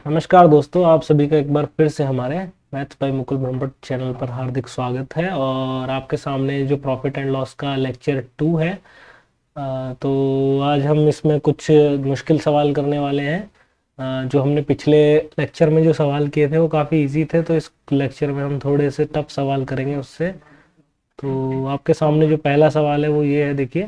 नमस्कार दोस्तों, आप सभी का एक बार फिर से हमारे maths by Mukul Brahmbhatt channel पर हार्दिक स्वागत है। और आपके सामने जो प्रॉफिट एंड लॉस का लेक्चर 2 है। तो आज हम इसमें कुछ मुश्किल सवाल करने वाले हैं। जो हमने पिछले लेक्चर में जो सवाल किए थे वो काफ़ी इजी थे, तो इस लेक्चर में हम थोड़े से टफ सवाल करेंगे उससे। तो आपके सामने जो पहला सवाल है वो ये है, देखिए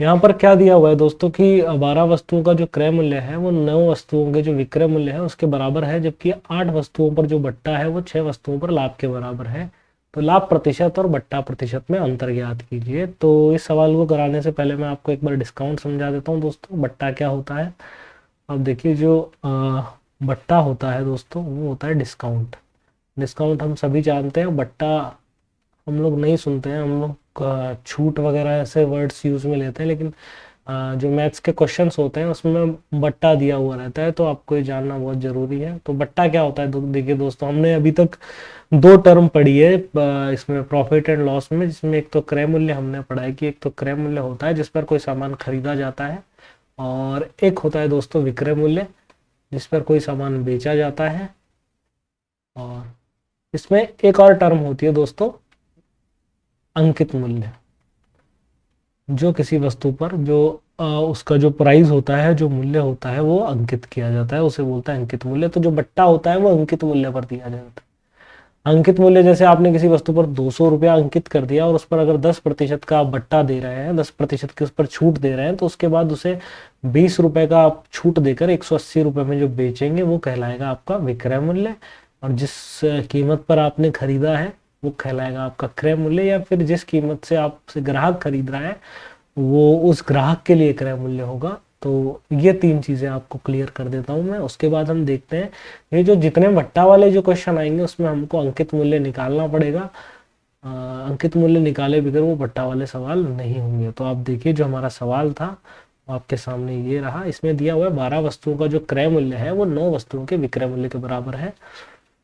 यहाँ पर क्या दिया हुआ है दोस्तों कि 12 वस्तुओं का जो क्रय मूल्य है वो 9 वस्तुओं के जो विक्रय मूल्य है उसके बराबर है, जबकि 8 वस्तुओं पर जो बट्टा है वो 6 वस्तुओं पर लाभ के बराबर है। तो लाभ प्रतिशत और बट्टा प्रतिशत में अंतर ज्ञात कीजिए। तो इस सवाल को कराने से पहले मैं आपको एक बार डिस्काउंट समझा देता हूँ दोस्तों, बट्टा क्या होता है। अब देखिए, जो बट्टा होता है दोस्तों वो होता है डिस्काउंट। डिस्काउंट हम सभी जानते हैं, बट्टा हम लोग नहीं सुनते हैं, हम लोग छूट वगैरह ऐसे वर्ड्स यूज में लेते हैं, लेकिन जो मैथ्स के क्वेश्चंस होते हैं उसमें बट्टा दिया हुआ रहता है, तो आपको ये जानना बहुत ज़रूरी है। तो बट्टा क्या होता है, देखिए दोस्तों, हमने अभी तक दो टर्म पढ़ी है इसमें प्रॉफिट एंड लॉस में, जिसमें एक तो क्रय मूल्य हमने पढ़ा है कि एक तो क्रय मूल्य होता है जिस पर कोई सामान खरीदा जाता है, और एक होता है दोस्तों विक्रय मूल्य जिस पर कोई सामान बेचा जाता है। और इसमें एक और टर्म होती है दोस्तों, अंकित मूल्य। जो किसी वस्तु पर जो उसका जो प्राइस होता है, जो मूल्य होता है वो अंकित किया जाता है, उसे बोलता है अंकित मूल्य। तो जो बट्टा होता है वो अंकित मूल्य पर दिया जाता है। अंकित मूल्य जैसे आपने किसी वस्तु पर 200 रुपया अंकित कर दिया और उस पर अगर 10% का आप बट्टा दे रहे हैं, 10% की उस पर छूट दे रहे हैं, तो उसके बाद उसे 20 रुपए का आप छूट देकर 180 रुपए में जो बेचेंगे वो कहलाएगा आपका विक्रय मूल्य। और जिस कीमत पर आपने खरीदा है वो कहलाएगा आपका क्रय मूल्य, या फिर जिस कीमत से आपसे ग्राहक खरीद रहा है वो उस ग्राहक के लिए क्रय मूल्य होगा। तो ये तीन चीजें आपको क्लियर कर देता हूं मैं। उसके बाद हम देखते हैं ये जो जितने बट्टा वाले जो क्वेश्चन आएंगे उसमें हमको अंकित मूल्य निकालना पड़ेगा। अंकित मूल्य निकाले बगैर वो बट्टा वाले सवाल नहीं होंगे। तो आप देखिए, जो हमारा सवाल था वो आपके सामने ये रहा। इसमें दिया हुआ है 12 वस्तुओं का जो क्रय मूल्य है वो 9 वस्तुओं के विक्रय मूल्य के बराबर है,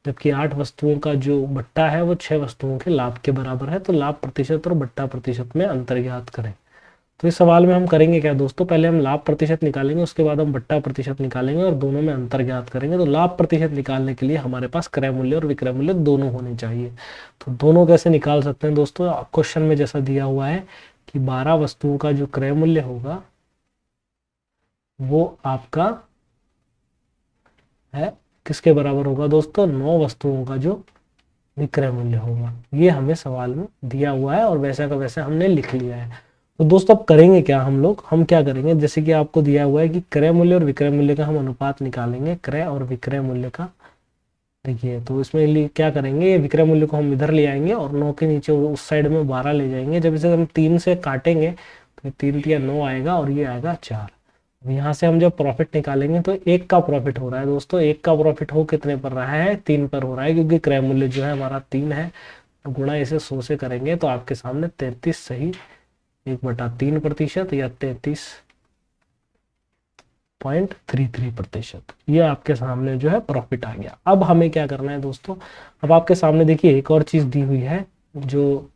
जबकि 8 वस्तुओं का जो बट्टा है वो 6 वस्तुओं के लाभ के बराबर है। तो लाभ प्रतिशत और बट्टा प्रतिशत में अंतर ज्ञात करें। तो इस सवाल में हम करेंगे क्या दोस्तों, पहले हम लाभ प्रतिशत निकालेंगे, उसके बाद हम बट्टा प्रतिशत निकालेंगे और दोनों में अंतर ज्ञात करेंगे। तो लाभ प्रतिशत निकालने के लिए हमारे पास क्रय मूल्य और विक्रय मूल्य दोनों होने चाहिए। तो दोनों कैसे निकाल सकते हैं दोस्तों, क्वेश्चन में जैसा दिया हुआ है कि 12 वस्तुओं का जो क्रय मूल्य होगा वो आपका है किसके बराबर होगा दोस्तों, 9 वस्तुओं का जो विक्रय मूल्य होगा। ये हमें सवाल में दिया हुआ है और वैसा का वैसा हमने लिख लिया है। तो दोस्तों अब करेंगे क्या हम क्या करेंगे, जैसे कि आपको दिया हुआ है कि क्रय मूल्य और विक्रय मूल्य का हम अनुपात निकालेंगे, क्रय और विक्रय मूल्य का। देखिए, तो इसमें क्या करेंगे, ये विक्रय मूल्य को हम इधर ले आएंगे और 9 के नीचे उस साइड में 12 ले जाएंगे। जब इसे हम 3 से काटेंगे तो 3 या 9 आएगा और ये आएगा 4। यहाँ से हम जब प्रॉफिट निकालेंगे तो एक का प्रॉफिट हो रहा है दोस्तों, एक का प्रॉफिट हो कितने पर रहा है, 3 पर हो रहा है, क्योंकि क्रय मूल्य जो है हमारा 3 है। तो गुणा इसे 100 से करेंगे तो आपके सामने 33 सही 1/3% या 33.33%, ये आपके सामने जो है प्रॉफिट आ गया। अब हमें क्या करना है दोस्तों, अब आपके सामने देखिए एक और चीज दी हुई है जो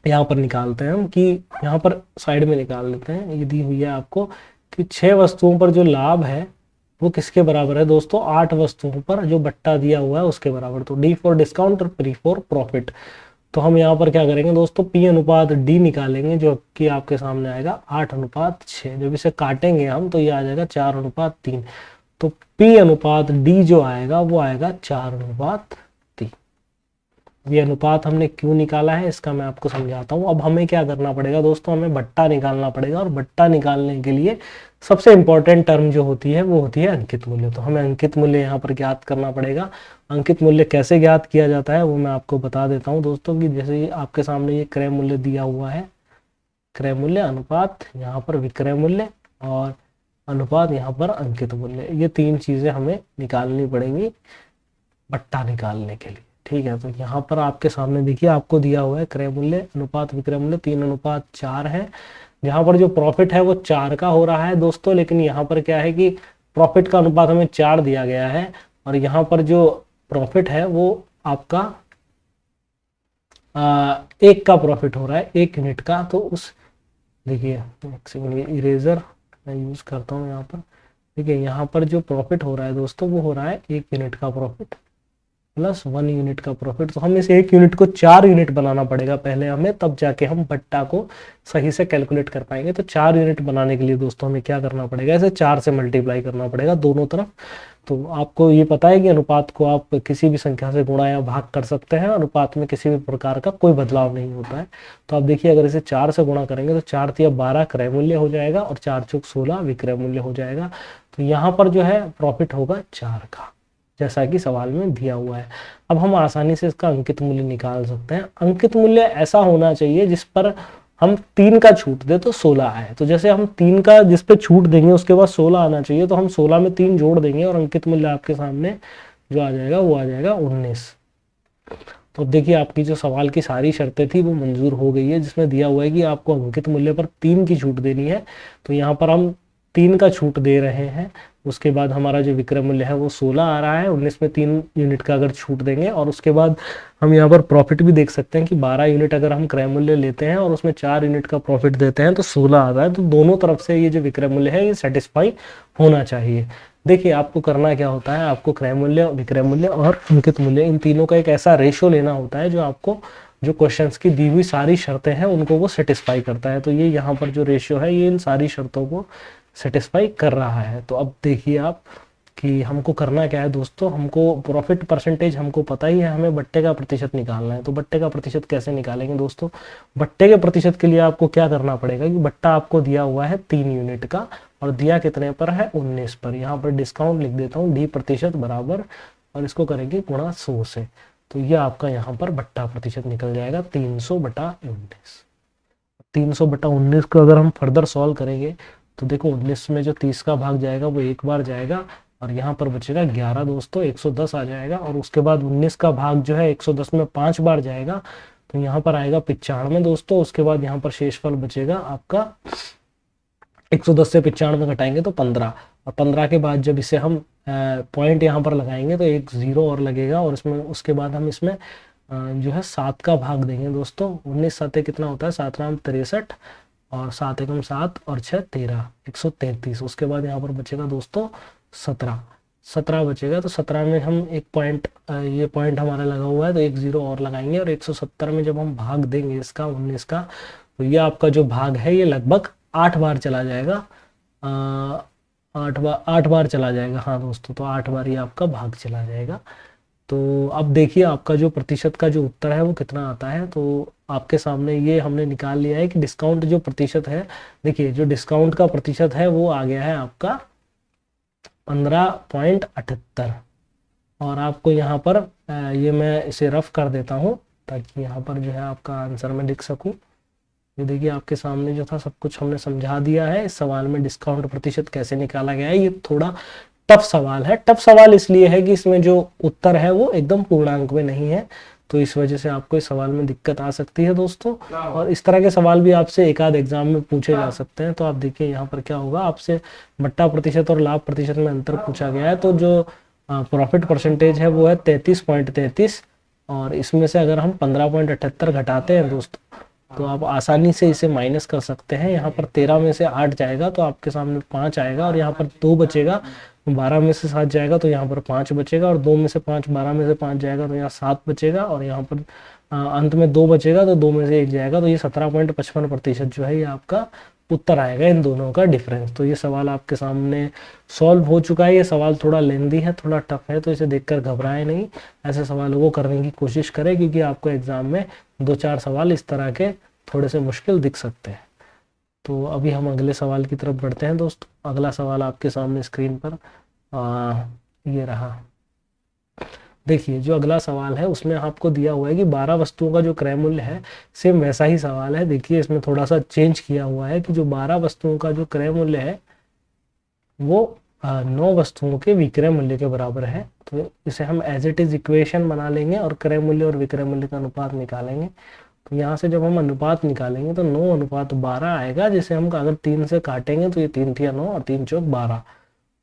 यहाँ पर निकालते हैं हम, कि यहाँ पर साइड में निकाल लेते हैं। ये दी हुई है आपको कि 6 वस्तुओं पर जो लाभ है वो किसके बराबर है दोस्तों, 8 वस्तुओं पर जो बट्टा दिया हुआ है उसके बराबर। तो डी फॉर डिस्काउंट और पी फॉर प्रॉफिट। तो हम यहाँ पर क्या करेंगे दोस्तों, पी अनुपात डी निकालेंगे, जो कि आपके सामने आएगा 8:6। जब इसे काटेंगे हम तो ये आ जाएगा 4:3। तो पी अनुपात डी जो आएगा वो आएगा 4:3। ये अनुपात हमने क्यों निकाला है इसका मैं आपको समझाता हूँ। अब हमें क्या करना पड़ेगा दोस्तों, हमें बट्टा निकालना पड़ेगा, और बट्टा निकालने के लिए सबसे इंपॉर्टेंट टर्म जो होती है वो होती है अंकित मूल्य। तो हमें अंकित मूल्य यहाँ पर ज्ञात करना पड़ेगा। अंकित मूल्य कैसे ज्ञात किया जाता है वो मैं आपको बता देता हूँ दोस्तों, कि जैसे आपके सामने ये क्रय मूल्य दिया हुआ है, क्रय मूल्य अनुपात यहाँ पर विक्रय मूल्य और अनुपात यहाँ पर अंकित मूल्य, ये तीन चीजें हमें निकालनी पड़ेंगी बट्टा निकालने के लिए। ठीक है, तो यहाँ पर आपके सामने देखिए आपको दिया हुआ है क्रय मूल्य अनुपात विक्रय मूल्य 3:4 है। यहाँ पर जो प्रॉफिट है वो 4 का हो रहा है दोस्तों, लेकिन यहाँ पर क्या है कि प्रॉफिट का अनुपात हमें 4 दिया गया है, और यहाँ पर जो प्रॉफिट है वो आपका 1 का प्रॉफिट हो रहा है, 1 यूनिट का। तो उस देखिए एक सेकंड, इरेजर मैं यूज करता हूँ यहाँ पर, ठीक है, यहाँ पर जो प्रॉफिट हो रहा है दोस्तों वो हो रहा है 1 यूनिट का प्रॉफिट प्लस 1 यूनिट का प्रॉफिट। तो हम इस 1 यूनिट को 4 यूनिट बनाना पड़ेगा पहले हमें, तब जाके हम बट्टा को सही से कैलकुलेट कर पाएंगे। तो 4 यूनिट बनाने के लिए दोस्तों हमें क्या करना पड़ेगा, इसे 4 से मल्टीप्लाई करना पड़ेगा दोनों तरफ। तो आपको ये पता है कि अनुपात को आप किसी भी संख्या से गुणा या भाग कर सकते हैं, अनुपात में किसी भी प्रकार का कोई बदलाव नहीं होता है। तो आप देखिए अगर इसे 4 से गुणा करेंगे तो 4 तिया 12 क्रय मूल्य हो जाएगा और 4 चौक 16 विक्रय मूल्य हो जाएगा। तो यहाँ पर जो है प्रॉफिट होगा 4 का, जैसा कि सवाल में दिया हुआ है। अब हम आसानी से इसका अंकित मूल्य निकाल सकते हैं। अंकित मूल्य ऐसा होना चाहिए जिस पर हम 3 का छूट दे तो 16 आए। तो जैसे हम 3 का जिस पे छूट देंगे उसके बाद 16 आना चाहिए, तो हम 16 में 3 जोड़ देंगे और अंकित मूल्य आपके सामने जो आ जाएगा वो आ जाएगा 19। तो अब देखिए आपकी जो सवाल की सारी शर्तें थी वो मंजूर हो गई है, जिसमें दिया हुआ है कि आपको अंकित मूल्य पर 3 की छूट देनी है। तो यहाँ पर हम 3 का छूट दे रहे हैं। उसके बाद हमारा जो विक्रय मूल्य है वो 16 आ रहा है, 19 में 3 यूनिट का अगर छूट देंगे। और उसके बाद हम यहाँ पर प्रॉफिट भी देख सकते हैं कि 12 यूनिट अगर हम क्रय मूल्य लेते हैं और उसमें 4 यूनिट का प्रॉफिट देते हैं तो 16 आता है। तो दोनों तरफ से ये जो विक्रय मूल्य है ये सेटिस्फाई होना चाहिए। देखिए आपको करना क्या होता है, आपको क्रय मूल्य, विक्रय मूल्य और अंकित मूल्य, इन तीनों का एक ऐसा रेशियो लेना होता है जो आपको जो क्वेश्चंस की दी हुई सारी शर्तें हैं उनको वो सेटिस्फाई करता है। तो ये यहाँ पर जो रेशियो है ये इन सारी शर्तों को सेटिस्फाई कर रहा है। तो अब देखिए आप कि हमको करना क्या है दोस्तों, हमको प्रॉफिट परसेंटेज हमको पता ही है, हमें बट्टे का प्रतिशत निकालना है। तो बट्टे का प्रतिशत कैसे निकालेंगे दोस्तों, बट्टे के प्रतिशत के लिए आपको क्या करना पड़ेगा कि बट्टा आपको दिया हुआ है 3 यूनिट का और दिया कितने पर है 19 पर। यहाँ पर डिस्काउंट लिख देता हूँ डी प्रतिशत बराबर और इसको करेंगे गुणा 100 से। तो ये आपका यहाँ पर बट्टा प्रतिशत निकल जाएगा 300/19। 300/19 को अगर हम फर्दर सॉल्व करेंगे तो देखो 19 में जो 30 का भाग जाएगा वो एक बार जाएगा और यहाँ पर बचेगा 11 दोस्तों, 110 आ जाएगा। और उसके बाद 19 का भाग जो है 110 में 5 बार जाएगा तो यहाँ पर आएगा 95 दोस्तों। उसके बाद यहाँ पर शेषफल बचेगा आपका 110 से 95 घटाएंगे तो 15, और 15 के बाद जब इसे हम पॉइंट यहाँ पर लगाएंगे तो एक 0 और लगेगा और इसमें उसके बाद हम इसमें जो है 7 का भाग देंगे दोस्तों। 19 साते कितना होता है, 7 नाम 63 और 7 एकम 7 और 6 13, 133। उसके बाद यहाँ पर बचेगा दोस्तों 17 बचेगा। तो 17 में हम एक पॉइंट, ये पॉइंट हमारा लगा हुआ है तो एक 0 और लगाएंगे और 170 में जब हम भाग देंगे इसका 19 का तो ये आपका जो भाग है ये लगभग 8 बार चला जाएगा। 8 बार चला जाएगा, हाँ दोस्तों, तो 8 बार ये आपका भाग चला जाएगा। तो अब देखिए आपका जो प्रतिशत का जो उत्तर है वो कितना आता है। तो आपके सामने ये हमने निकाल लिया है कि डिस्काउंट जो प्रतिशत है, देखिए जो डिस्काउंट का प्रतिशत है वो आ गया है आपका 15.78। और आपको यहाँ पर ये मैं इसे रफ कर देता हूँ ताकि यहाँ पर जो है आपका आंसर मैं लिख सकूँ। ये देखिए आपके सामने जो था सब कुछ हमने समझा दिया है। इस सवाल में डिस्काउंट प्रतिशत कैसे निकाला गया है, ये थोड़ा टफ सवाल है। टफ सवाल इसलिए है कि इसमें जो उत्तर है वो एकदम पूर्णांक में नहीं है, तो इस वजह से आपको इस सवाल में दिक्कत आ सकती है दोस्तों। और इस तरह के सवाल भी आपसे एक आध एग्जाम में पूछे जा सकते हैं। तो आप देखिए यहाँ पर क्या होगा, आपसे बट्टा प्रतिशत और लाभ प्रतिशत में अंतर पूछा गया है। तो जो प्रॉफिट परसेंटेज है वो है 33.33 और इसमें से अगर हम 15.78 घटाते हैं दोस्तों तो आप आसानी से इसे माइनस कर सकते हैं। यहाँ पर 13 में से 8 जाएगा तो आपके सामने 5 आएगा और यहाँ पर 2 बचेगा। 12 में से 7 जाएगा तो यहाँ पर 5 बचेगा और 2 में से 5, 12 में से 5 जाएगा तो यहाँ 7 बचेगा और यहाँ पर अंत में 2 बचेगा तो 2 में से 1 जाएगा। तो ये 17.55% जो है ये आपका उत्तर आएगा, इन दोनों का डिफरेंस। तो ये सवाल आपके सामने सॉल्व हो चुका है। ये सवाल थोड़ा लेंदी है, थोड़ा टफ है, तो इसे देखकर घबराए नहीं, ऐसे सवालों को करने की कोशिश करें क्योंकि आपको एग्जाम में 2-4 सवाल इस तरह के थोड़े से मुश्किल दिख सकते हैं। तो अभी हम अगले सवाल की तरफ बढ़ते हैं दोस्तों। अगला सवाल आपके सामने स्क्रीन पर ये रहा। देखिए जो अगला सवाल है उसमें आपको दिया हुआ है कि 12 वस्तुओं का जो क्रय मूल्य है, सेम वैसा ही सवाल है। देखिए इसमें थोड़ा सा चेंज किया हुआ है कि जो 12 वस्तुओं का जो क्रय मूल्य है वो 9 वस्तुओं के विक्रय मूल्य के बराबर है। तो इसे हम एज इट इज इक्वेशन बना लेंगे और क्रय मूल्य और विक्रय मूल्य का अनुपात निकालेंगे। तो यहाँ से जब हम अनुपात निकालेंगे तो 9:12 आएगा, जिसे हम अगर 3 से काटेंगे तो ये 3 तिया 9 और 3 चौक 12।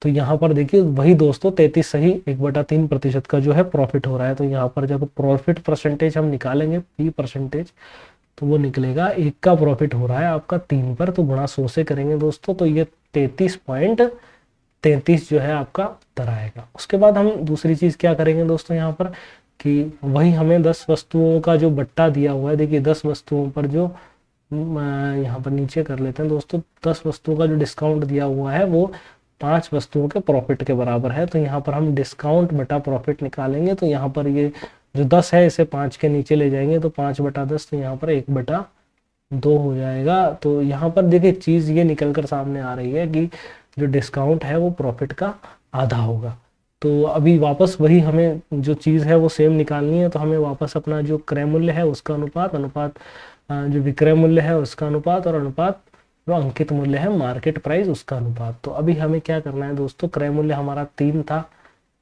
तो यहाँ पर देखिए वही दोस्तों 33 सही 1/3% का जो है प्रॉफिट हो रहा है। तो यहाँ पर जब प्रॉफिट परसेंटेज हम निकालेंगे पी परसेंटेज तो वो निकलेगा 1 का प्रॉफिट हो रहा है आपका 3 पर, तो गुणा 100 से करेंगे दोस्तों तो ये 33.33 33 जो है आपका उत्तर आएगा। उसके बाद हम दूसरी चीज़ क्या करेंगे दोस्तों यहाँ पर, कि वही हमें 10 वस्तुओं का जो बट्टा दिया हुआ है, देखिए 10 वस्तुओं पर जो यहाँ पर नीचे कर लेते हैं दोस्तों, 10 वस्तुओं का जो डिस्काउंट दिया हुआ है वो 5 वस्तुओं के प्रॉफिट के बराबर है। तो यहाँ पर हम डिस्काउंट बटा प्रॉफिट निकालेंगे। तो यहाँ पर ये जो 10 है इसे 5 के नीचे ले जाएंगे, तो 5/10, तो यहाँ पर 1/2 हो जाएगा। तो यहाँ पर देखिए चीज़ ये निकल कर सामने आ रही है कि जो डिस्काउंट है वो प्रॉफिट का आधा होगा। तो अभी वापस वही हमें जो चीज़ है वो सेम निकालनी है। तो हमें वापस अपना जो क्रय मूल्य है उसका अनुपात, जो विक्रय मूल्य है उसका अनुपात, और अनुपात जो अंकित मूल्य है मार्केट प्राइस उसका अनुपात। तो अभी हमें क्या करना है दोस्तों, क्रय मूल्य हमारा 3 था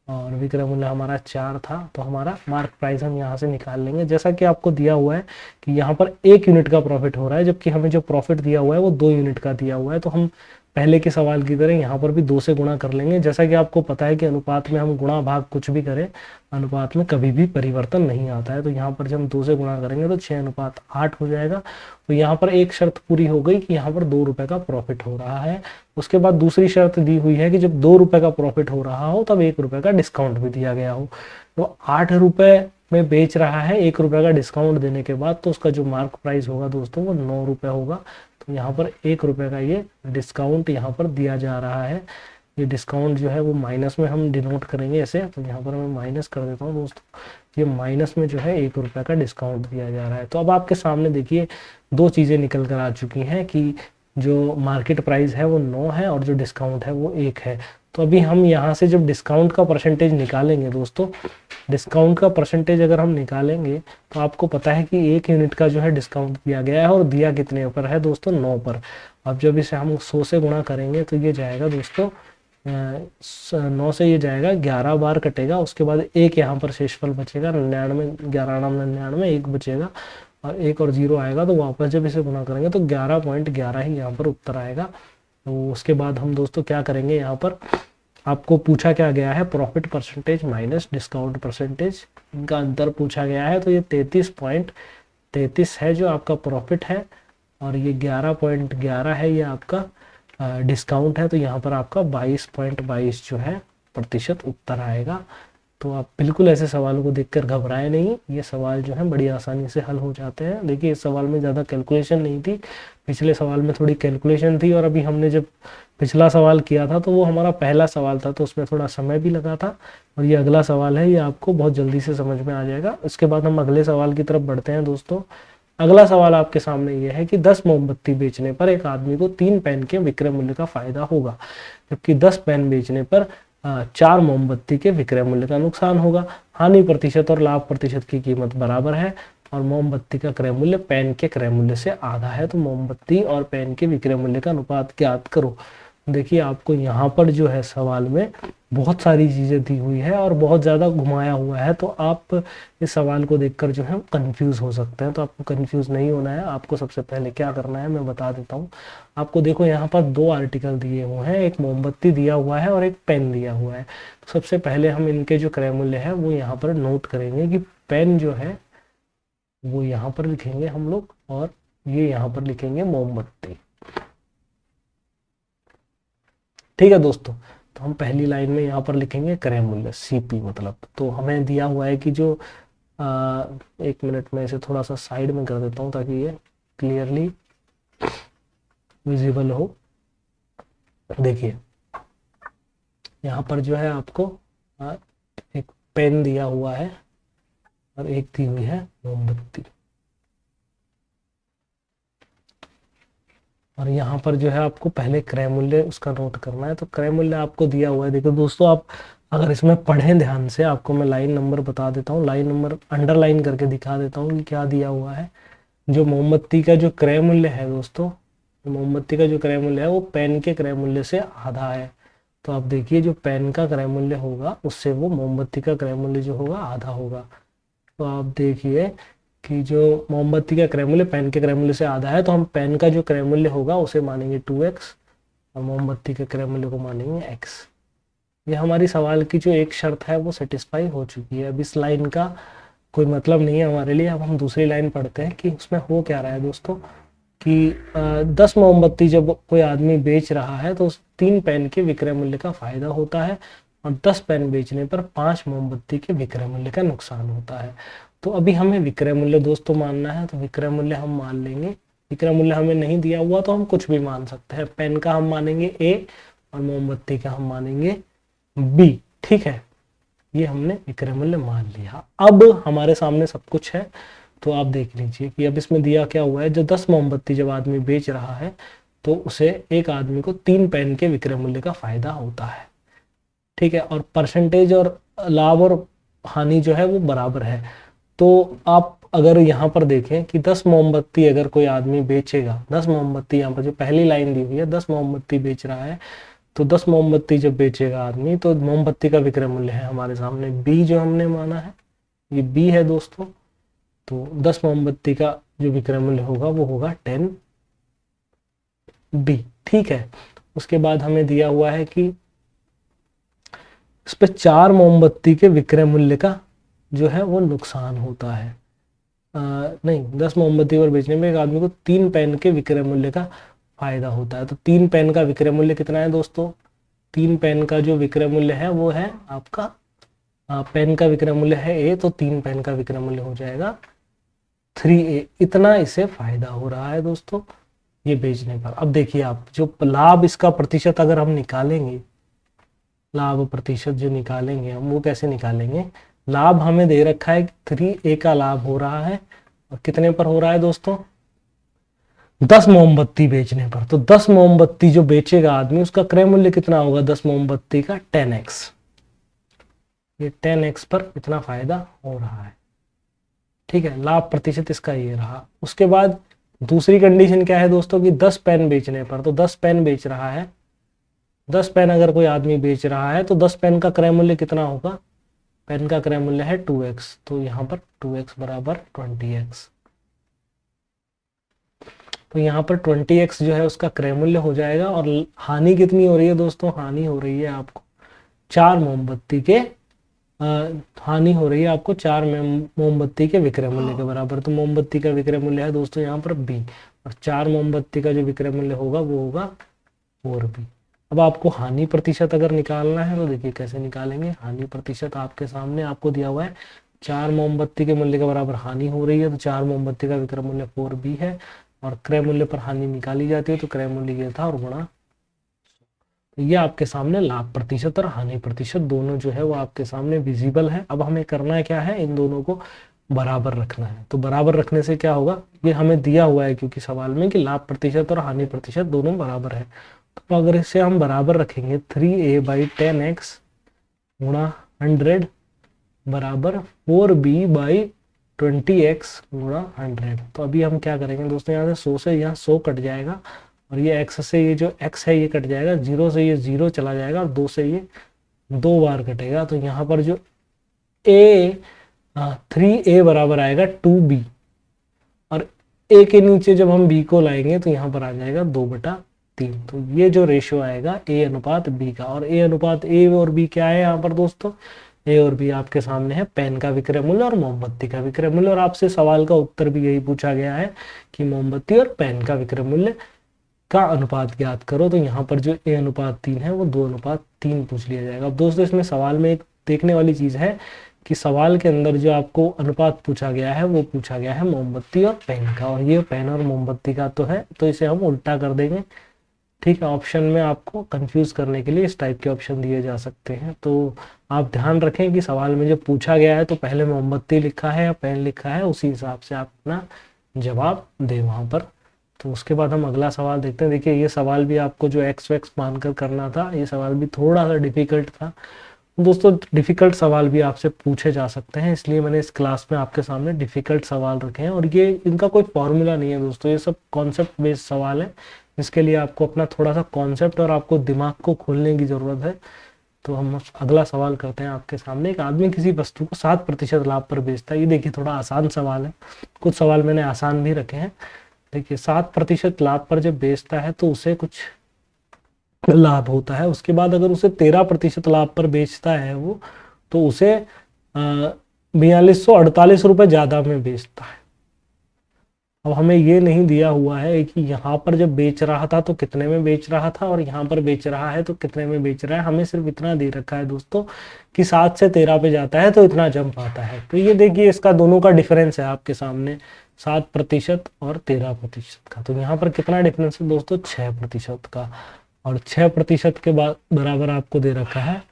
और विक्रय मूल्य हमारा 4 था, तो हमारा मार्क प्राइस हम यहाँ से निकाल लेंगे। जैसा कि आपको दिया हुआ है कि यहाँ पर 1 यूनिट का प्रॉफिट हो रहा है, जबकि हमें जो प्रॉफिट दिया हुआ है वो 2 यूनिट का दिया हुआ है। तो हम पहले के सवाल की तरह यहाँ पर भी 2 से गुणा कर लेंगे। जैसा कि आपको पता है कि अनुपात में हम गुणा भाग कुछ भी करें, अनुपात में कभी भी परिवर्तन नहीं आता है। तो यहाँ पर जब हम 2 से गुणा करेंगे तो 6:8 हो जाएगा। तो यहाँ पर एक शर्त पूरी हो गई कि यहाँ पर 2 रुपए का प्रॉफिट हो रहा है। उसके बाद दूसरी शर्त दी हुई है कि जब 2 रुपए का प्रॉफिट हो रहा हो तब 1 रुपए का डिस्काउंट भी दिया गया हो। तो 8 रुपए में बेच रहा है, 1 रुपए का डिस्काउंट देने के बाद, तो उसका जो मार्क प्राइस होगा दोस्तों वो 9 रुपए होगा। तो यहाँ पर 1 रुपए का ये डिस्काउंट यहाँ पर दिया जा रहा है। ये डिस्काउंट जो है वो माइनस में हम डिनोट करेंगे ऐसे। तो यहाँ पर मैं माइनस कर देता हूँ दोस्तों, ये माइनस में जो है 1 रुपए का डिस्काउंट दिया जा रहा है। तो अब आपके सामने देखिए 2 चीज़ें निकल कर आ चुकी हैं कि जो मार्केट प्राइस है वो 9 है और जो डिस्काउंट है वो 1 है। तो अभी हम यहाँ से जब डिस्काउंट का परसेंटेज निकालेंगे दोस्तों, डिस्काउंट का परसेंटेज अगर हम निकालेंगे तो आपको पता है कि 1 यूनिट का जो है डिस्काउंट दिया गया है, और दिया कितने पर है दोस्तों, 9 पर। अब जब इसे हम 100 से गुणा करेंगे तो ये जाएगा दोस्तों 9 से ये जाएगा 11 बार कटेगा। उसके बाद 1 यहाँ पर शेषफल बचेगा, 99, 11×99 1 बचेगा, और 1 और 0 आएगा। तो वापस जब इसे गुणा करेंगे तो 11.11 ही यहाँ पर उत्तर आएगा। तो उसके बाद हम दोस्तों क्या करेंगे, यहाँ पर आपको पूछा क्या गया है, profit percentage minus discount percentage, इनका अंतर पूछा गया है। तो ये 33.33 है जो आपका प्रॉफिट है, और ये 11.11 है ये आपका डिस्काउंट है। तो यहाँ पर आपका 22.22 जो है प्रतिशत उत्तर आएगा। तो आप बिल्कुल ऐसे सवालों को देखकर घबराए नहीं, ये सवाल जो है बड़ी आसानी से हल हो जाते हैं। देखिए इस सवाल में ज़्यादा कैलकुलेशन नहीं थी, पिछले सवाल में थोड़ी कैलकुलेशन थी, और अभी हमने जब पिछला सवाल किया था तो वो हमारा पहला सवाल था, तो उसमें थोड़ा समय भी लगा था। और ये अगला सवाल है, ये आपको बहुत जल्दी से समझ में आ जाएगा। इसके बाद हम अगले सवाल की तरफ बढ़ते हैं दोस्तों। अगला सवाल आपके सामने ये है कि 10 मोमबत्ती बेचने पर एक आदमी को 3 पेन के विक्रय मूल्य का फायदा होगा, जबकि 10 पेन बेचने पर 4 मोमबत्ती के विक्रय मूल्य का नुकसान होगा। हानि प्रतिशत और लाभ प्रतिशत की कीमत बराबर है, और मोमबत्ती का क्रय मूल्य पेन के क्रय मूल्य से आधा है। तो मोमबत्ती और पेन के विक्रय मूल्य का अनुपात ज्ञात करो। देखिए आपको यहाँ पर जो है सवाल में बहुत सारी चीज़ें दी हुई है और बहुत ज़्यादा घुमाया हुआ है, तो आप इस सवाल को देखकर जो है कंफ्यूज हो सकते हैं। तो आपको कंफ्यूज नहीं होना है। आपको सबसे पहले क्या करना है मैं बता देता हूँ आपको। देखो यहाँ पर 2 आर्टिकल दिए हुए हैं, एक मोमबत्ती दिया हुआ है और एक पेन दिया हुआ है। तो सबसे पहले हम इनके जो क्रय मूल्य है वो यहाँ पर नोट करेंगे कि पेन जो है वो यहाँ पर लिखेंगे हम लोग, और ये यहाँ पर लिखेंगे मोमबत्ती। ठीक है दोस्तों, तो हम पहली लाइन में यहाँ पर लिखेंगे क्रय मूल्य सीपी मतलब। तो हमें दिया हुआ है कि जो 1 मिनट में इसे थोड़ा सा साइड में कर देता हूँ ताकि ये क्लियरली विजिबल हो। देखिए यहाँ पर जो है आपको एक पेन दिया हुआ है और एक दी हुई है मोमबत्ती, और यहाँ पर जो है आपको पहले क्रय मूल्य उसका नोट करना है। तो क्रय मूल्य आपको दिया हुआ है। देखो दोस्तों, आप अगर इसमें पढ़ें ध्यान से, आपको मैं लाइन नंबर बता देता हूँ, लाइन नंबर अंडरलाइन करके दिखा देता हूँ कि क्या दिया हुआ है। जो मोमबत्ती का जो क्रय मूल्य है दोस्तों, मोमबत्ती का जो क्रय मूल्य है वो पेन के क्रय मूल्य से आधा है। तो आप देखिए जो पेन का क्रय मूल्य होगा उससे वो मोमबत्ती का क्रय मूल्य जो होगा आधा होगा। तो आप देखिए कि जो मोमबत्ती का क्रय मूल्य पेन के क्रय मूल्य से आधा है, तो हम पेन का जो क्रय मूल्य होगा उसे मानेंगे 2x और मोमबत्ती के क्रय मूल्य को मानेंगे x। ये हमारी सवाल की जो एक शर्त है वो सेटिस्फाई हो चुकी है। अब इस लाइन का कोई मतलब नहीं है हमारे लिए। अब हम दूसरी लाइन पढ़ते हैं कि उसमें हो क्या रहा है दोस्तों। कि 10 मोमबत्ती जब कोई आदमी बेच रहा है तो उस 3 पेन के विक्रय मूल्य का फायदा होता है, और 10 पेन बेचने पर 5 मोमबत्ती के विक्रय मूल्य का नुकसान होता है। तो अभी हमें विक्रय मूल्य दोस्तों मानना है, तो विक्रय मूल्य हम मान लेंगे। विक्रय मूल्य हमें नहीं दिया हुआ तो हम कुछ भी मान सकते हैं। पेन का हम मानेंगे A और मोमबत्ती का हम मानेंगे B। ठीक है, ये हमने विक्रय मूल्य मान लिया। अब हमारे सामने सब कुछ है, तो आप देख लीजिए कि अब इसमें दिया क्या हुआ है। जो 10 मोमबत्ती जब आदमी बेच रहा है तो उसे एक आदमी को 3 पेन के विक्रय मूल्य का फायदा होता है। ठीक है, और परसेंटेज और लाभ और हानि जो है वो बराबर है। तो आप अगर यहाँ पर देखें कि 10 मोमबत्ती अगर कोई आदमी बेचेगा, 10 मोमबत्ती, यहाँ पर जो पहली लाइन दी हुई है 10 मोमबत्ती बेच रहा है, तो 10 मोमबत्ती जब बेचेगा आदमी तो मोमबत्ती का विक्रय मूल्य है हमारे सामने B जो हमने माना है, ये B है दोस्तों। तो 10 मोमबत्ती का जो विक्रय मूल्य होगा वो होगा 10B। ठीक है, उसके बाद हमें दिया हुआ है कि इस पे 4 मोमबत्ती के विक्रय मूल्य का जो है वो नुकसान होता है। नहीं, 10 मोमबत्ती पर बेचने में एक आदमी को 3 पेन के विक्रय मूल्य का फायदा होता है। तो 3 पेन का विक्रय मूल्य कितना है दोस्तों? 3 पेन का जो विक्रय मूल्य है वो है आपका, पेन का विक्रय मूल्य है A, तो 3 पेन का विक्रय मूल्य हो जाएगा 3A। इतना इसे फायदा हो रहा है दोस्तों ये बेचने पर। अब देखिए आप, जो लाभ इसका प्रतिशत अगर हम निकालेंगे, लाभ प्रतिशत जो निकालेंगे हम, वो कैसे निकालेंगे? लाभ हमें दे रखा है 3A का लाभ हो रहा है, और कितने पर हो रहा है दोस्तों? 10 मोमबत्ती बेचने पर। तो 10 मोमबत्ती जो बेचेगा आदमी उसका क्रय मूल्य कितना होगा 10 मोमबत्ती का? 10x। ये 10x पर इतना फायदा हो रहा है। ठीक है, लाभ प्रतिशत इसका ये रहा। उसके बाद दूसरी कंडीशन क्या है दोस्तों कि 10 पेन बेचने पर, तो 10 पेन बेच रहा है, 10 पेन अगर कोई आदमी बेच रहा है तो 10 पेन का क्रय मूल्य कितना होगा? पेन का क्रय मूल्य है 2x, तो यहाँ पर 2x बराबर 20x। तो यहाँ पर 20x जो है उसका क्रय मूल्य हो जाएगा। और हानि कितनी हो रही है दोस्तों? हानि हो रही है आपको 4 मोमबत्ती के, हानि हो रही है आपको 4 मोमबत्ती के विक्रय मूल्य के बराबर। तो मोमबत्ती का विक्रय मूल्य है दोस्तों यहाँ पर B, और 4 मोमबत्ती का जो विक्रय मूल्य होगा वो होगा 4B। अब आपको हानि प्रतिशत अगर निकालना है तो देखिए कैसे निकालेंगे। हानि प्रतिशत आपके सामने आपको दिया हुआ है, 4 मोमबत्ती के मूल्य के बराबर हानि हो रही है, तो 4 मोमबत्ती का विक्रय मूल्य 4B है, और क्रय मूल्य पर हानि निकाली जाती है तो क्रय मूल्य ये था और गुणा। तो ये आपके सामने लाभ प्रतिशत और हानि प्रतिशत दोनों जो है वो आपके सामने विजिबल है। अब हमें करना है क्या है, इन दोनों को बराबर रखना है। तो बराबर रखने से क्या होगा, ये हमें दिया हुआ है क्योंकि सवाल में कि लाभ प्रतिशत और हानि प्रतिशत दोनों बराबर है। तो अगर इसे हम बराबर रखेंगे 3A/10x गुणा 100 बराबर 4B/20x गुणा 100। तो अभी हम क्या करेंगे दोस्तों, यहाँ से 100 से यहाँ 100 कट जाएगा, और ये x से ये जो x है ये कट जाएगा, 0 से ये 0 चला जाएगा, और 2 से ये 2 बार कटेगा। तो यहाँ पर जो a 3A बराबर आएगा 2B, और a के नीचे जब हम b को लाएंगे तो यहाँ पर आ जाएगा 2/3। तो ये जो रेशियो आएगा A अनुपात B का, और A अनुपात A और B क्या है यहाँ पर दोस्तों? A और B आपके सामने है पेन का विक्रय मूल्य और मोमबत्ती का विक्रय मूल्य। और आपसे सवाल का उत्तर भी यही पूछा गया है कि मोमबत्ती और पेन का विक्रय मूल्य का अनुपात ज्ञात करो। तो यहाँ पर जो A अनुपात 3 है वो 2/3 पूछ लिया जाएगा। अब दोस्तों इसमें सवाल में एक देखने वाली चीज है कि सवाल के अंदर जो आपको अनुपात पूछा गया है वो पूछा गया है मोमबत्ती और पेन का, और ये पेन और मोमबत्ती का तो है, तो इसे हम उल्टा कर देंगे। ठीक है, ऑप्शन में आपको कंफ्यूज करने के लिए इस टाइप के ऑप्शन दिए जा सकते हैं। तो आप ध्यान रखें कि सवाल में जब पूछा गया है तो पहले मोमबत्ती लिखा है या पेन लिखा है, उसी हिसाब से आप अपना जवाब दें वहाँ पर। तो उसके बाद हम अगला सवाल देखते हैं। देखिए ये सवाल भी आपको जो एक्स वैक्स मानकर करना था, ये सवाल भी थोड़ा सा डिफिकल्ट था दोस्तों। डिफिकल्ट सवाल भी आपसे पूछे जा सकते हैं, इसलिए मैंने इस क्लास में आपके सामने डिफिकल्ट सवाल रखे हैं। और ये इनका कोई फॉर्मूला नहीं है दोस्तों, ये सब कॉन्सेप्ट बेस्ड सवाल है। इसके लिए आपको अपना थोड़ा सा कॉन्सेप्ट और आपको दिमाग को खोलने की जरूरत है। तो हम अगला सवाल करते हैं आपके सामने। एक आदमी किसी वस्तु को 7% लाभ पर बेचता है। ये देखिए थोड़ा आसान सवाल है, कुछ सवाल मैंने आसान भी रखे हैं। देखिए 7% लाभ पर जब बेचता है तो उसे कुछ लाभ होता है। उसके बाद अगर उसे 13% लाभ पर बेचता है वो, तो उसे 4248 रुपये ज्यादा में बेचता है। अब हमें ये नहीं दिया हुआ है कि यहाँ पर जब बेच रहा था तो कितने में बेच रहा था और यहाँ पर बेच रहा है तो कितने में बेच रहा है। हमें सिर्फ इतना दे रखा है दोस्तों कि 7 से 13 पे जाता है तो इतना जंप आता है। तो ये देखिए इसका दोनों का डिफरेंस है आपके सामने, 7% और 13% का। तो यहाँ पर कितना डिफरेंस है दोस्तों, 6% का। और 6% के बाद बराबर आपको दे रखा है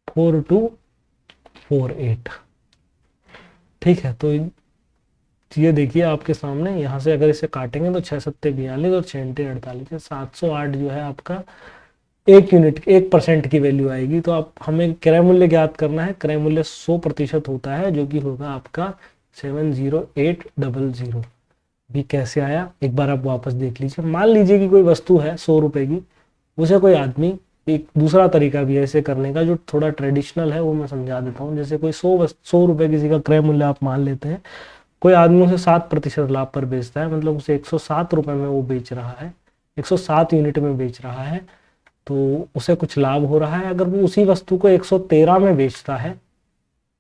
4248। ठीक है, तो ये देखिए आपके सामने, यहाँ से अगर इसे काटेंगे तो 6 सत्ते 42 और 6 इंटे 48, 708 जो है आपका 1 यूनिट 1% की वैल्यू आएगी। तो आप हमें क्रय मूल्य ज्ञात करना है। क्रय मूल्य 100% होता है, जो कि होगा आपका 70800। भी कैसे आया एक बार आप वापस देख लीजिए। मान लीजिए कि कोई वस्तु है 100 रुपए की, उसे कोई आदमी, एक दूसरा तरीका भी है इसे करने का जो थोड़ा ट्रेडिशनल है, वो मैं समझा देता हूँ। जैसे कोई 100 रुपए किसी का क्रय मूल्य आप मान लेते हैं, कोई आदमी उसे 7% लाभ पर बेचता है, मतलब उसे 107 रुपए में वो बेच रहा है, 107 यूनिट में बेच रहा है, तो उसे कुछ लाभ हो रहा है। अगर वो उसी वस्तु को 113 में बेचता है,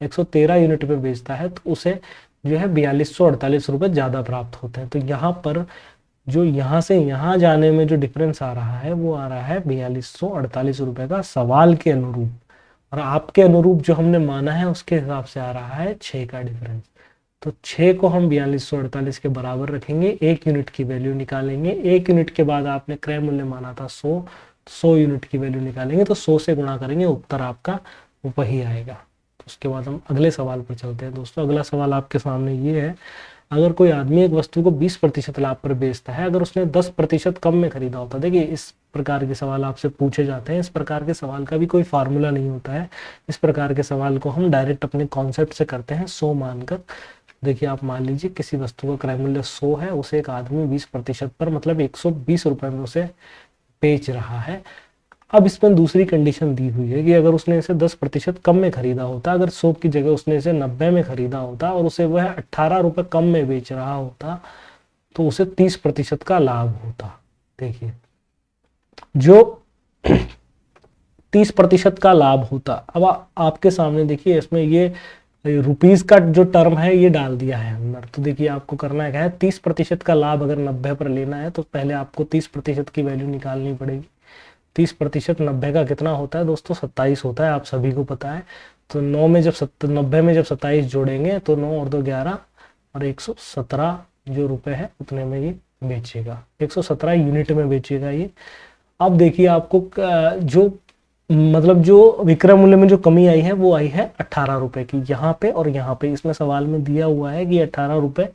113 यूनिट में बेचता है, तो उसे जो है 4248 रुपए ज्यादा प्राप्त होते हैं। तो यहाँ पर जो यहाँ से यहाँ जाने में जो डिफरेंस आ रहा है वो आ रहा है 4248 रुपए का, सवाल के अनुरूप। और आपके अनुरूप जो हमने माना है उसके हिसाब से आ रहा है 6 का डिफरेंस। तो 6 को हम 4248 के बराबर रखेंगे, 1 यूनिट की वैल्यू निकालेंगे। 1 यूनिट के बाद आपने क्रय मूल्य माना था 100 यूनिट की वैल्यू निकालेंगे, तो 100 से गुणा करेंगे, उत्तर आपका वही आएगा। तो उसके बाद हम अगले सवाल पर चलते हैं दोस्तों। अगला सवाल आपके सामने ये है, अगर कोई आदमी एक वस्तु को 20% लाभ पर बेचता है, अगर उसने 10% कम में खरीदा होता। देखिए इस प्रकार के सवाल आपसे पूछे जाते हैं, इस प्रकार के सवाल का भी कोई फार्मूला नहीं होता है। इस प्रकार के सवाल को हम डायरेक्ट अपने कॉन्सेप्ट से करते हैं, 100 मानकर। देखिए आप मान लीजिए किसी वस्तु का क्रय मूल्य 100 है, उसे एक आदमी 20% पर, मतलब 120 रुपए में उसे बेच रहा है। अब इसमें दूसरी कंडीशन दी हुई है कि अगर उसने इसे 10% कम में खरीदा होता, अगर 100 की जगह उसने इसे 90 में खरीदा होता और उसे वह 18 रुपए कम में बेच रहा होता, तो उसे 30% का लाभ होता। देखिए जो 30% का लाभ होता। अब आपके सामने देखिए इसमें ये रुपीज का जो टर्म है ये डाल दिया है अंदर। तो देखिए आपको करना है क्या है, 30% का लाभ अगर 90 पर लेना है तो पहले आपको 30% की वैल्यू निकालनी पड़ेगी। 30% 90 का कितना होता है दोस्तों, 27 होता है, आप सभी को पता है। तो 90 में जब 27 जोड़ेंगे तो 9 और 2 11 और 117 जो रुपए है उतने में ये बेचेगा, 117 यूनिट में बेचेगा ये। अब देखिए आपको जो मतलब जो विक्रय मूल्य में जो कमी आई है वो आई है 18 रुपए की, यहाँ पे और यहाँ पे। इसमें सवाल में दिया हुआ है कि 18 रुपए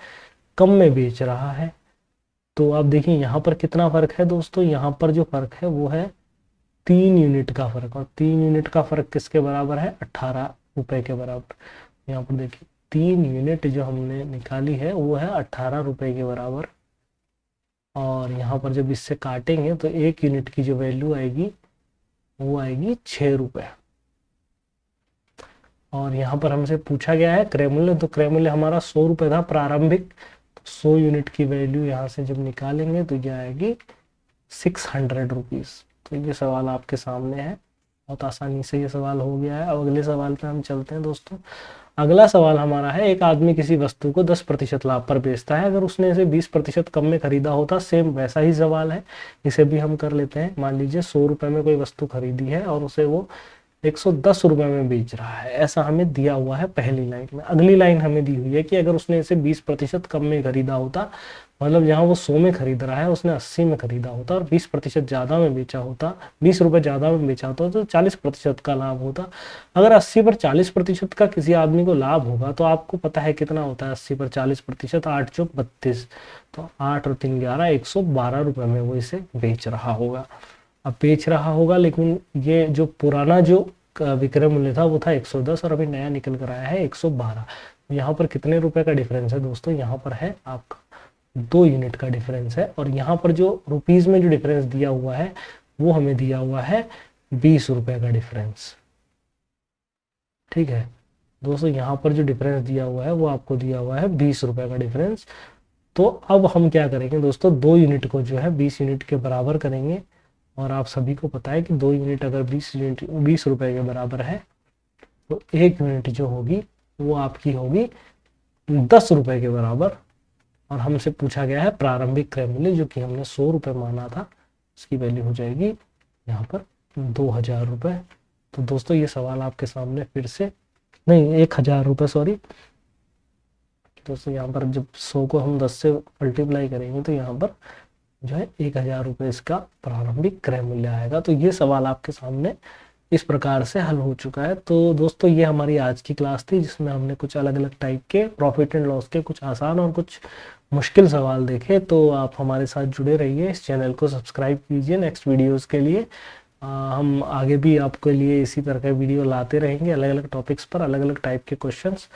कम में बेच रहा है। तो आप देखिए यहाँ पर कितना फर्क है दोस्तों, यहाँ पर जो फर्क है वो है 3 यूनिट का फर्क। और 3 यूनिट का फर्क किसके बराबर है, 18 रुपए के बराबर। यहाँ पर देखिए 3 यूनिट जो हमने निकाली है वो है 18 रुपए के बराबर। और यहाँ पर जब इससे काटेंगे तो 1 यूनिट की जो वैल्यू आएगी वो आएगी 6 रुपए। और यहाँ पर हमसे पूछा गया है क्रय मूल्य, तो क्रय मूल्य हमारा 100 रुपए था प्रारंभिक। तो 100 यूनिट की वैल्यू यहाँ से जब निकालेंगे तो ये आएगी 600 रुपीज। तो ये सवाल आपके सामने है, बहुत आसानी से ये सवाल हो गया है। अब अगले सवाल पे हम चलते हैं दोस्तों। अगला सवाल हमारा है, एक आदमी किसी वस्तु को 10% लाभ पर बेचता है, अगर उसने इसे 20% कम में खरीदा होता। सेम वैसा ही सवाल है, इसे भी हम कर लेते हैं। मान लीजिए 100 रुपए में कोई वस्तु खरीदी है और उसे वो 110 रुपए में बेच रहा है, ऐसा हमें दिया हुआ है पहली लाइन में। अगली लाइन हमें दी हुई है कि अगर उसने इसे 20% कम में खरीदा होता, मतलब जहां वो 100 में खरीद रहा है उसने 80 में खरीदा होता और 20% ज्यादा में बेचा होता, 20 रुपए ज्यादा में बेचा होता तो 40% का लाभ होता। अगर 80 पर 40% का किसी आदमी को लाभ होगा तो आपको पता है कितना होता है 80 पर 40%, 8 चौक 32, तो 8 और 3 11, 112 रुपए में वो इसे बेच रहा होगा। अब बेच रहा होगा, लेकिन ये जो पुराना जो विक्रय मूल्य था वो था 110 और अभी नया निकल कर आया है 112। यहाँ पर कितने रुपए का डिफरेंस है दोस्तों, यहाँ पर है आपका 2 यूनिट का डिफरेंस है। और यहाँ पर जो रुपीज में जो डिफरेंस दिया हुआ है वो हमें दिया हुआ है 20 रुपए का डिफरेंस। ठीक है दोस्तों, यहाँ पर जो डिफरेंस दिया हुआ है वो आपको दिया हुआ है 20 रुपए का डिफरेंस। तो अब हम क्या करेंगे दोस्तों, 2 यूनिट को जो है 20 यूनिट के बराबर करेंगे। और आप सभी को पता है कि 2 यूनिट अगर 20 रुपए के बराबर है तो 1 यूनिट जो होगी वो आपकी होगी 10 रुपए के बराबर। और हमसे पूछा गया है प्रारंभिक क्रय मूल्य, जो कि हमने 100 रुपये माना था, उसकी वैल्यू हो जाएगी यहाँ पर 2000 रुपये। तो दोस्तों ये सवाल आपके सामने फिर से, नहीं 1000 रुपये सॉरी दोस्तों, यहाँ पर जब 100 को हम 10 से मल्टीप्लाई करेंगे तो यहाँ पर जो है 1000 रुपये इसका प्रारंभिक क्रय मूल्य आएगा। तो ये सवाल आपके सामने इस प्रकार से हल हो चुका है। तो दोस्तों ये हमारी आज की क्लास थी, जिसमें हमने कुछ अलग अलग टाइप के प्रॉफिट एंड लॉस के कुछ आसान और कुछ मुश्किल सवाल देखे। तो आप हमारे साथ जुड़े रहिए, इस चैनल को सब्सक्राइब कीजिए नेक्स्ट वीडियोस के लिए। हम आगे भी आपके लिए इसी तरह का वीडियो लाते रहेंगे, अलग अलग टॉपिक्स पर अलग अलग टाइप के क्वेश्चंस।